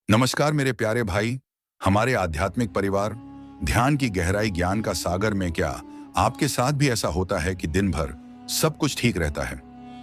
नमस्कार मेरे प्यारे भाई। हमारे आध्यात्मिक परिवार, ध्यान की गहराई ज्ञान का सागर में क्या आपके साथ भी ऐसा होता है कि दिन भर सब कुछ ठीक रहता है,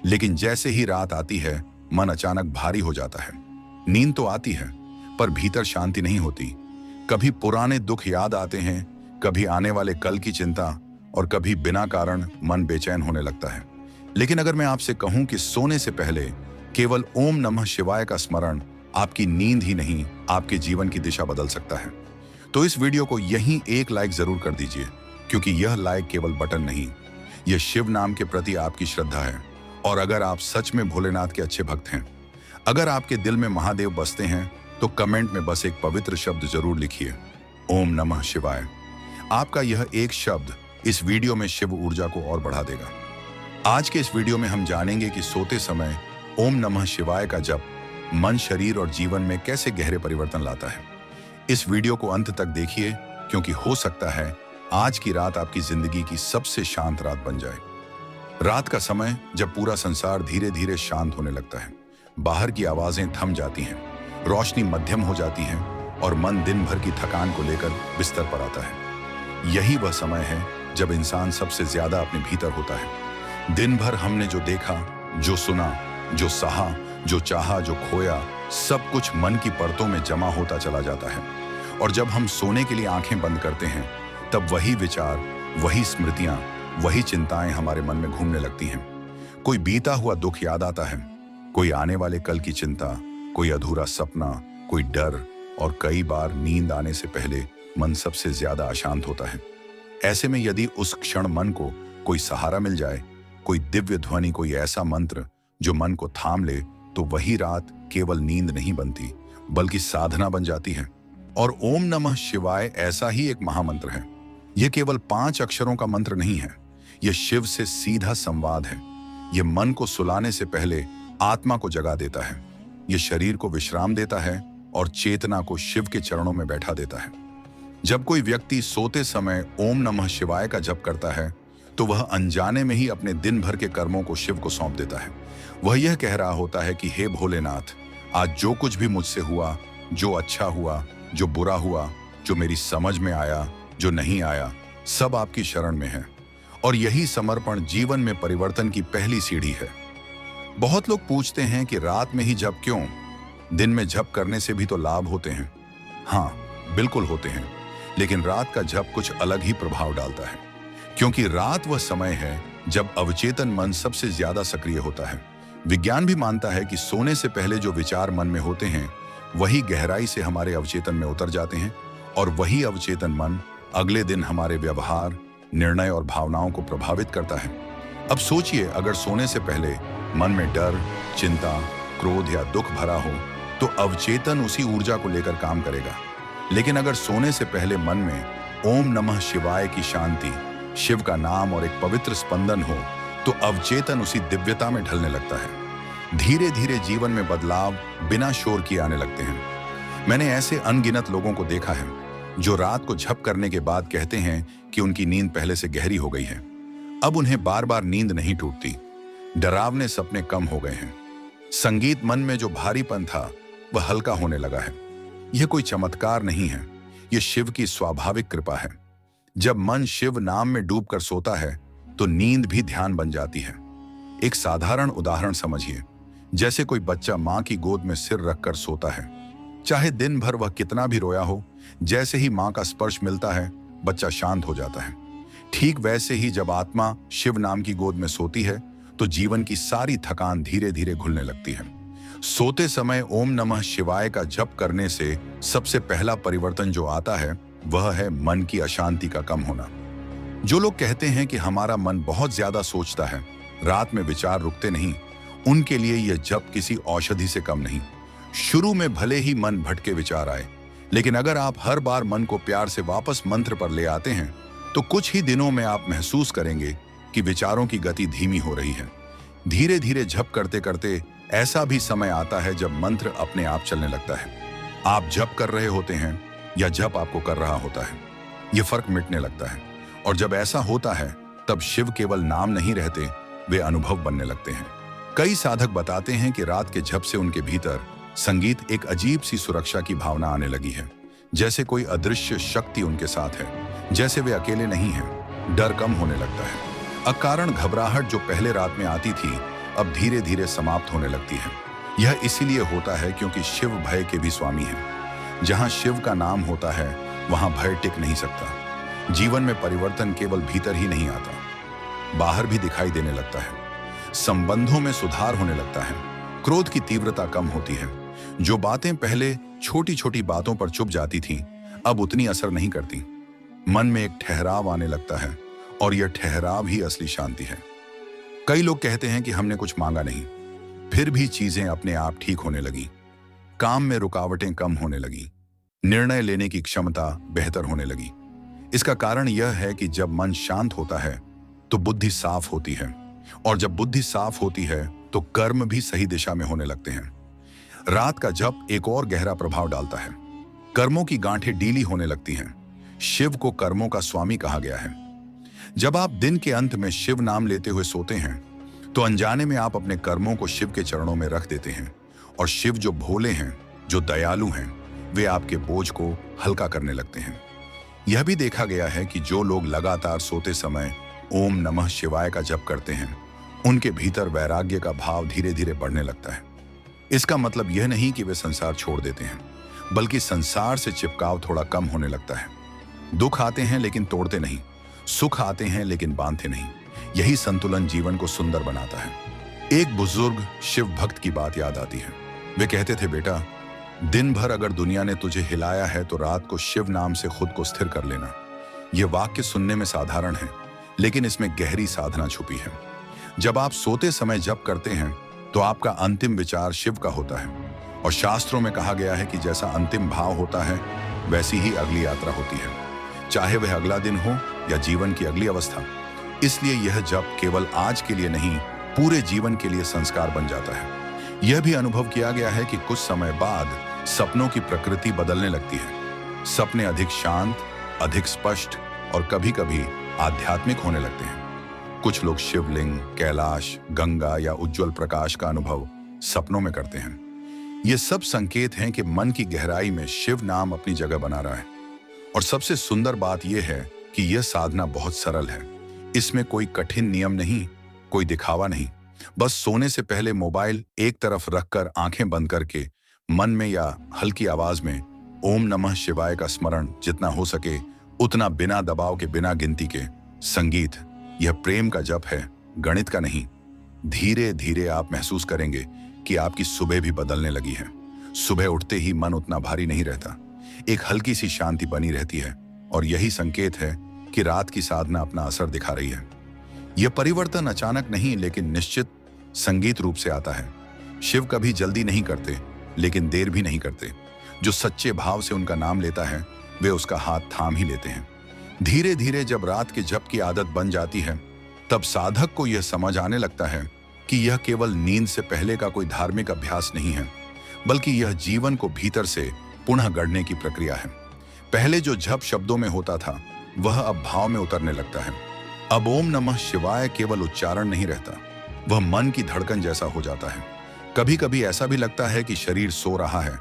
लेकिन जैसे ही रात आती है मन अचानक भारी हो जाता है। नींद तो आती है पर भीतर शांति नहीं होती। कभी पुराने दुख याद आते हैं, कभी आने वाले कल की चिंता, और कभी बिना कारण मन बेचैन होने लगता है। लेकिन अगर मैं आपसे कहूं कि सोने से पहले केवल ओम नमः शिवाय का स्मरण आपकी नींद ही नहीं आपके जीवन की दिशा बदल सकता है, तो इस वीडियो को यहीं एक लाइक जरूर कर दीजिए, क्योंकि यह लाइक केवल बटन नहीं, यह शिव नाम के प्रति आपकी श्रद्धा है। और अगर आप सच में भोलेनाथ के अच्छे भक्त हैं, अगर आपके दिल में महादेव बसते हैं, तो कमेंट में बस एक पवित्र शब्द जरूर लिखिए, ओम नमः शिवाय। आपका यह एक शब्द इस वीडियो में शिव ऊर्जा को और बढ़ा देगा। आज के इस वीडियो में हम जानेंगे कि सोते समय ओम नमः शिवाय का जप मन, शरीर और जीवन में कैसे गहरे परिवर्तन लाता है। इस वीडियो को अंत तक देखिए, क्योंकि हो सकता है आज की रात आपकी जिंदगी की सबसे शांत रात बन जाए। रात का समय जब पूरा संसार धीरे धीरे शांत होने लगता है, बाहर की आवाजें थम जाती हैं, रोशनी मध्यम हो जाती है और मन दिन भर की थकान को लेकर बिस्तर पर आता है। यही वह समय है जब इंसान सबसे ज्यादा अपने भीतर होता है। दिन भर हमने जो देखा, जो सुना, जो सहा, जो चाहा, जो खोया, सब कुछ मन की परतों में जमा होता चला जाता है। और जब हम सोने के लिए आंखें बंद करते हैं, तब वही विचार, वही स्मृतियां, वही चिंताएं हमारे मन में घूमने लगती हैं। कोई बीता हुआ दुख याद आता है, कोई आने वाले कल की चिंता, कोई अधूरा सपना, कोई डर, और कई बार नींद आने से पहले मन सबसे ज्यादा अशांत होता है। ऐसे में यदि उस क्षण मन को कोई सहारा मिल जाए, कोई दिव्य ध्वनि, कोई ऐसा मंत्र जो मन को थाम ले, तो वही रात केवल नींद नहीं बनती, बल्कि साधना बन जाती है। और ओम नमः शिवाय ऐसा ही एक महामंत्र है। यह केवल 5 अक्षरों का मंत्र नहीं है, यह शिव से सीधा संवाद है। यह मन को सुलाने से पहले आत्मा को जगा देता है, यह शरीर को विश्राम देता है और चेतना को शिव के चरणों में बैठा देता है। जब कोई व्यक्ति सोते समय ओम नमः शिवाय का जप करता है, तो वह अनजाने में ही अपने दिन भर के कर्मों को शिव को सौंप देता है। वह यह कह रहा होता है कि हे भोलेनाथ, आज जो कुछ भी मुझसे हुआ, जो अच्छा हुआ, जो बुरा हुआ, जो मेरी समझ में आया, जो नहीं आया, सब आपकी शरण में है। और यही समर्पण जीवन में परिवर्तन की पहली सीढ़ी है। बहुत लोग पूछते हैं कि रात में ही जप क्यों? दिन में जप करने से भी तो लाभ होते हैं। हाँ, बिल्कुल होते हैं, लेकिन रात का जप कुछ अलग ही प्रभाव डालता है, क्योंकि रात वह समय है जब अवचेतन मन सबसे ज्यादा सक्रिय होता है। विज्ञान भी मानता है कि सोने से पहले जो विचार मन में होते हैं, वही गहराई से हमारे अवचेतन में उतर जाते हैं, और वही अवचेतन मन अगले दिन हमारे व्यवहार, निर्णय और भावनाओं को प्रभावित करता है। अब सोचिए, अगर सोने से पहले मन में डर, चिंता, क्रोध या दुख भरा हो, तो अवचेतन उसी ऊर्जा को लेकर काम करेगा। लेकिन अगर सोने से पहले मन में ओम नमः शिवाय की शांति, शिव का नाम और एक पवित्र स्पंदन हो, तो अवचेतन उसी दिव्यता में ढलने लगता है। धीरे धीरे जीवन में बदलाव बिना शोर किए आने लगते हैं। मैंने ऐसे अनगिनत लोगों को देखा है जो रात को झप करने के बाद कहते हैं कि उनकी नींद पहले से गहरी हो गई है। अब उन्हें बार बार नींद नहीं टूटती, डरावने सपने कम हो गए हैं, संगीत मन में जो भारीपन था वह हल्का होने लगा है। यह कोई चमत्कार नहीं है, यह शिव की स्वाभाविक कृपा है। जब मन शिव नाम में डूबकर सोता है, तो नींद भी ध्यान बन जाती है। एक साधारण उदाहरण समझिए, जैसे कोई बच्चा मां की गोद में सिर रखकर सोता है। चाहे दिन भर वह कितना भी रोया हो, जैसे ही मां का स्पर्श मिलता है, बच्चा शांत हो जाता है। ठीक वैसे ही जब आत्मा शिव नाम की गोद में सोती है, तो जीवन की सारी थकान धीरे धीरे घुलने लगती है। सोते समय ओम नमः शिवाय का जप करने से सबसे पहला परिवर्तन जो आता है, वह है मन की अशांति का कम होना। जो लोग कहते हैं कि हमारा मन बहुत ज्यादा सोचता है, रात में विचार रुकते नहीं, उनके लिए यह जप किसी औषधि से कम नहीं। शुरू में भले ही मन भटके विचार आए, लेकिन अगर आप हर बार मन को प्यार से वापस मंत्र पर ले आते हैं, तो कुछ ही दिनों में आप महसूस करेंगे कि विचारों की गति धीमी हो रही है। धीरे धीरे जप करते करते ऐसा भी समय आता है जब मंत्र अपने आप चलने लगता है। आप जप कर रहे होते हैं या जप आपको कर रहा होता है, यह फर्क मिटने लगता है। और जब ऐसा होता है, तब शिव केवल नाम नहीं रहते, वे अनुभव बनने लगते हैं। कई साधक बताते हैं कि रात के जप से उनके भीतर संगीत एक अजीब सी सुरक्षा की भावना आने लगी है, जैसे कोई अदृश्य शक्ति उनके साथ है, जैसे वे अकेले नहीं हैं। डर कम होने लगता है। अकारण घबराहट जो पहले रात में आती थी अब धीरे धीरे समाप्त होने लगती है। यह इसीलिए होता है क्योंकि शिव भय के भी स्वामी हैं। जहां शिव का नाम होता है वहां भय टिक नहीं सकता। जीवन में परिवर्तन केवल भीतर ही नहीं आता, बाहर भी दिखाई देने लगता है। संबंधों में सुधार होने लगता है, क्रोध की तीव्रता कम होती है। जो बातें पहले छोटी छोटी बातों पर चुप जाती थीं, अब उतनी असर नहीं करती। मन में एक ठहराव आने लगता है और यह ठहराव ही असली शांति है। कई लोग कहते हैं कि हमने कुछ मांगा नहीं, फिर भी चीजें अपने आप ठीक होने लगी। काम में रुकावटें कम होने लगी, निर्णय लेने की क्षमता बेहतर होने लगी। इसका कारण यह है कि जब मन शांत होता है तो बुद्धि साफ होती है, और जब बुद्धि साफ होती है तो कर्म भी सही दिशा में होने लगते हैं। रात का जप एक और गहरा प्रभाव डालता है। कर्मों की गांठें ढीली होने लगती हैं। शिव को कर्मों का स्वामी कहा गया है। जब आप दिन के अंत में शिव नाम लेते हुए सोते हैं तो अनजाने में आप अपने कर्मों को शिव के चरणों में रख देते हैं, और शिव जो भोले हैं, जो दयालु हैं, वे आपके बोझ को हल्का करने लगते हैं। यह भी देखा गया है कि जो लोग लगातार सोते समय ओम नमः शिवाय का जप करते हैं, उनके भीतर वैराग्य का भाव धीरे धीरे बढ़ने लगता है। इसका मतलब यह नहीं कि वे संसार छोड़ देते हैं, बल्कि संसार से चिपकाव थोड़ा कम होने लगता है। दुख आते हैं लेकिन तोड़ते नहीं, सुख आते हैं लेकिन बांधते नहीं। यही संतुलन जीवन को सुंदर बनाता है। एक बुजुर्ग शिव भक्त की बात याद आती है। वे कहते थे, बेटा, दिन भर अगर दुनिया ने तुझे हिलाया है तो रात को शिव नाम से खुद को स्थिर कर लेना। यह वाक्य सुनने में साधारण है, लेकिन इसमें गहरी साधना छुपी है। जब आप सोते समय जप करते हैं तो आपका अंतिम विचार शिव का होता है, और शास्त्रों में कहा गया है कि जैसा अंतिम भाव होता है वैसी ही अगली यात्रा होती है, चाहे वह अगला दिन हो या जीवन की अगली अवस्था। इसलिए यह जप केवल आज के लिए नहीं, पूरे जीवन के लिए संस्कार बन जाता है। यह भी अनुभव किया गया है कि कुछ समय बाद सपनों की प्रकृति बदलने लगती है। सपने अधिक शांत, अधिक स्पष्ट और कभी-कभी आध्यात्मिक होने लगते हैं। कुछ लोग शिवलिंग, कैलाश, गंगा या उज्जवल प्रकाश का अनुभव सपनों में करते हैं। ये सब संकेत हैं कि मन की गहराई में शिव नाम अपनी जगह बना रहा है। और सबसे सुंदर बात यह है कि यह साधना बहुत सरल है। इसमें कोई कठिन नियम नहीं, कोई दिखावा नहीं। बस सोने से पहले मोबाइल एक तरफ रखकर आंखें बंद करके मन में या हल्की आवाज में ओम नमः शिवाय का स्मरण जितना हो सके उतना, बिना दबाव के, बिना गिनती के। संगीत यह प्रेम का जप है, गणित का नहीं। धीरे धीरे आप महसूस करेंगे कि आपकी सुबह भी बदलने लगी है। सुबह उठते ही मन उतना भारी नहीं रहता, एक हल्की सी शांति बनी रहती है, और यही संकेत है कि रात की साधना अपना असर दिखा रही है। यह परिवर्तन अचानक नहीं, लेकिन निश्चित संगीत रूप से आता है। शिव कभी जल्दी नहीं करते, लेकिन देर भी नहीं करते। जो सच्चे भाव से उनका नाम लेता है वे उसका हाथ थाम ही लेते हैं। धीरे धीरे जब रात के जप की आदत बन जाती है तब साधक को यह समझ आने लगता है कि यह केवल नींद से पहले का कोई धार्मिक अभ्यास नहीं है, बल्कि यह जीवन को भीतर से पुनः गढ़ने की प्रक्रिया है। पहले जो जप शब्दों में होता था वह अब भाव में उतरने लगता है। अब ओम नमः शिवाय केवल उच्चारण नहीं रहता, वह मन की धड़कन जैसा हो जाता है। कभी कभी ऐसा भी लगता है कि शरीर सो रहा है,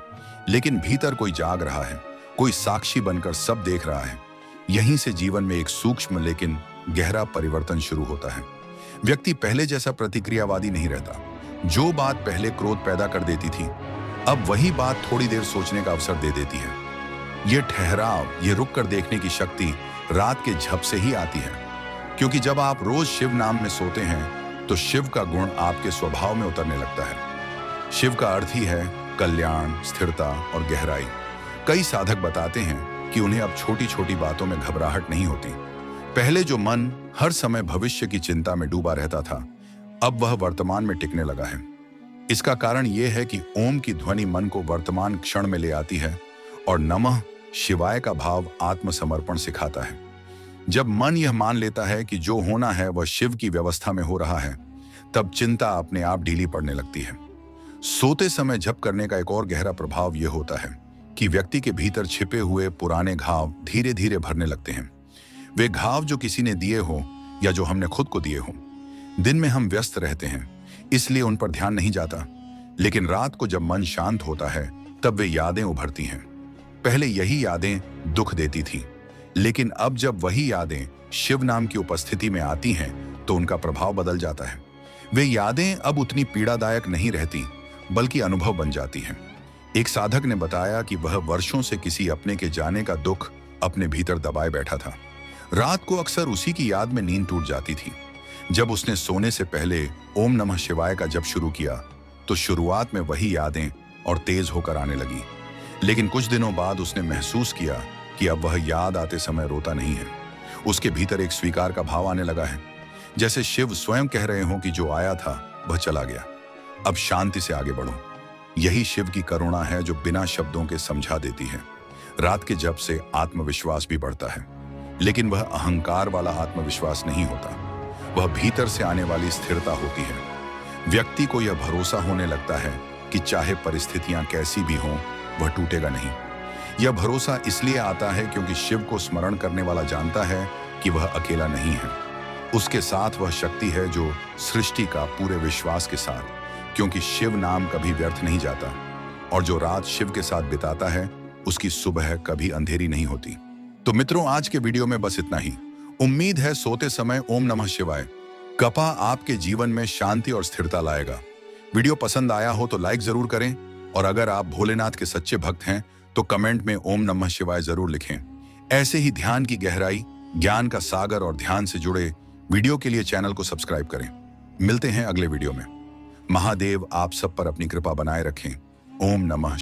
लेकिन भीतर कोई जाग रहा है, कोई साक्षी बनकर सब देख रहा है। यहीं से जीवन में एक सूक्ष्म लेकिन गहरा परिवर्तन शुरू होता है। व्यक्ति पहले जैसा प्रतिक्रियावादी नहीं रहता। जो बात पहले क्रोध पैदा कर देती थी, अब वही बात थोड़ी देर सोचने का अवसर दे देती है। ये ठहराव, ये रुक कर देखने की शक्ति रात के झप से ही आती है, क्योंकि जब आप रोज शिव नाम में सोते हैं तो शिव का गुण आपके स्वभाव में उतरने लगता है। शिव का अर्थ ही है कल्याण, स्थिरता और गहराई। कई साधक बताते हैं कि उन्हें अब छोटी छोटी बातों में घबराहट नहीं होती। पहले जो मन हर समय भविष्य की चिंता में डूबा रहता था, अब वह वर्तमान में टिकने लगा है। इसका कारण यह है कि ओम की ध्वनि मन को वर्तमान क्षण में ले आती है, और नमः शिवाय का भाव आत्मसमर्पण सिखाता है। जब मन यह मान लेता है कि जो होना है वह शिव की व्यवस्था में हो रहा है, तब चिंता अपने आप ढीली पड़ने लगती है। सोते समय जप करने का एक और गहरा प्रभाव यह होता है कि व्यक्ति के भीतर छिपे हुए पुराने घाव धीरे धीरे भरने लगते हैं। वे घाव जो किसी ने दिए हो या जो हमने खुद को दिए हो। दिन में हम व्यस्त रहते हैं, इसलिए उन पर ध्यान नहीं जाता, लेकिन रात को जब मन शांत होता है तब वे यादें उभरती हैं। पहले यही यादें दुख देती थीं, लेकिन अब जब वही यादें शिव नाम की उपस्थिति में आती हैं तो उनका प्रभाव बदल जाता है। वे यादें अब उतनी पीड़ादायक नहीं रहती, बल्कि अनुभव बन जाती हैं। एक साधक ने बताया कि वह वर्षों से किसी अपने के जाने का दुख अपने भीतर दबाए बैठा था। रात को अक्सर उसी की याद में नींद टूट जाती थी। जब उसने सोने से पहले ओम नमः शिवाय का जप शुरू किया तो शुरुआत में वही यादें और तेज होकर आने लगी, लेकिन कुछ दिनों बाद उसने महसूस किया कि अब वह याद आते समय रोता नहीं है। उसके भीतर एक स्वीकार का भाव आने लगा है, जैसे शिव स्वयं कह रहे हों कि जो आया था वह चला गया, अब शांति से आगे बढ़ो। यही शिव की करुणा है जो बिना शब्दों के समझा देती है। रात के जप से आत्मविश्वास भी बढ़ता है, लेकिन वह अहंकार वाला आत्मविश्वास नहीं होता, वह भीतर से आने वाली स्थिरता होती है। व्यक्ति को यह भरोसा होने लगता है कि चाहे परिस्थितियां कैसी भी हों, वह टूटेगा नहीं। यह भरोसा इसलिए आता है क्योंकि शिव को स्मरण करने वाला जानता है कि वह अकेला नहीं है। उसके साथ वह शक्ति है जो सृष्टि का पूरे विश्वास के साथ, क्योंकि शिव नाम कभी व्यर्थ नहीं जाता, और जो रात शिव के साथ बिताता है उसकी सुबह कभी अंधेरी नहीं होती। तो मित्रों, आज के वीडियो में बस इतना ही। उम्मीद है सोते समय ओम नमः शिवाय कपा आपके जीवन में शांति और स्थिरता लाएगा। वीडियो पसंद आया हो तो लाइक जरूर करें, और अगर आप भोलेनाथ के सच्चे भक्त हैं तो कमेंट में ओम नमः शिवाय जरूर लिखें। ऐसे ही ध्यान की गहराई, ज्ञान का सागर और ध्यान से जुड़े वीडियो के लिए चैनल को सब्सक्राइब करें। मिलते हैं अगले वीडियो में। महादेव आप सब पर अपनी कृपा बनाए रखें। ओम नमः